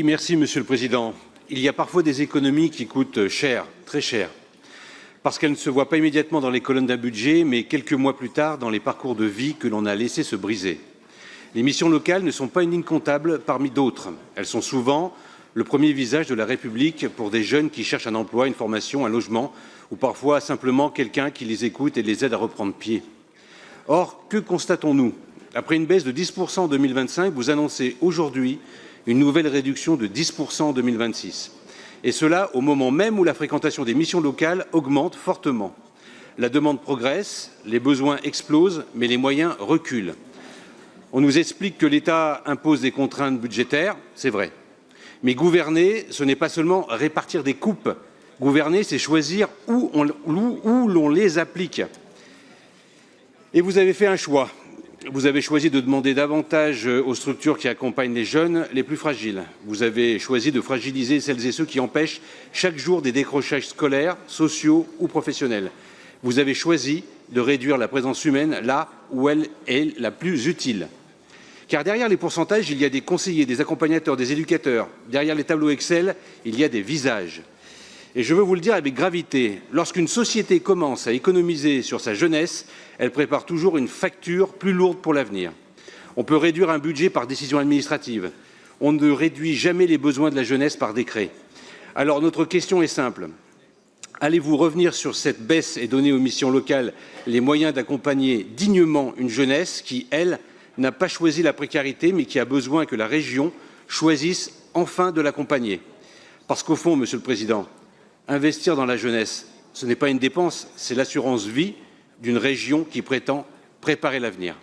Merci, Monsieur le Président. Il y a parfois des économies qui coûtent cher, très cher, parce qu'elles ne se voient pas immédiatement dans les colonnes d'un budget, mais quelques mois plus tard dans les parcours de vie que l'on a laissé se briser. Les missions locales ne sont pas une ligne comptable parmi d'autres. Elles sont souvent le premier visage de la République pour des jeunes qui cherchent un emploi, une formation, un logement, ou parfois simplement quelqu'un qui les écoute et les aide à reprendre pied. Or, que constatons-nous? Après une baisse de 10% en 2025, vous annoncez aujourd'hui une nouvelle réduction de 10% en 2026. Et cela au moment même où la fréquentation des missions locales augmente fortement. La demande progresse, les besoins explosent, mais les moyens reculent. On nous explique que l'État impose des contraintes budgétaires, c'est vrai. Mais gouverner, ce n'est pas seulement répartir des coupes. Gouverner, c'est choisir où l'on les applique. Et vous avez fait un choix. Vous avez choisi de demander davantage aux structures qui accompagnent les jeunes les plus fragiles. Vous avez choisi de fragiliser celles et ceux qui empêchent chaque jour des décrochages scolaires, sociaux ou professionnels. Vous avez choisi de réduire la présence humaine là où elle est la plus utile. Car derrière les pourcentages, il y a des conseillers, des accompagnateurs, des éducateurs. Derrière les tableaux Excel, il y a des visages. Et je veux vous le dire avec gravité, lorsqu'une société commence à économiser sur sa jeunesse, elle prépare toujours une facture plus lourde pour l'avenir. On peut réduire un budget par décision administrative. On ne réduit jamais les besoins de la jeunesse par décret. Alors notre question est simple. Allez-vous revenir sur cette baisse et donner aux missions locales les moyens d'accompagner dignement une jeunesse qui, elle, n'a pas choisi la précarité, mais qui a besoin que la région choisisse enfin de l'accompagner? Parce qu'au fond, Monsieur le Président, investir dans la jeunesse, ce n'est pas une dépense, c'est l'assurance vie d'une région qui prétend préparer l'avenir.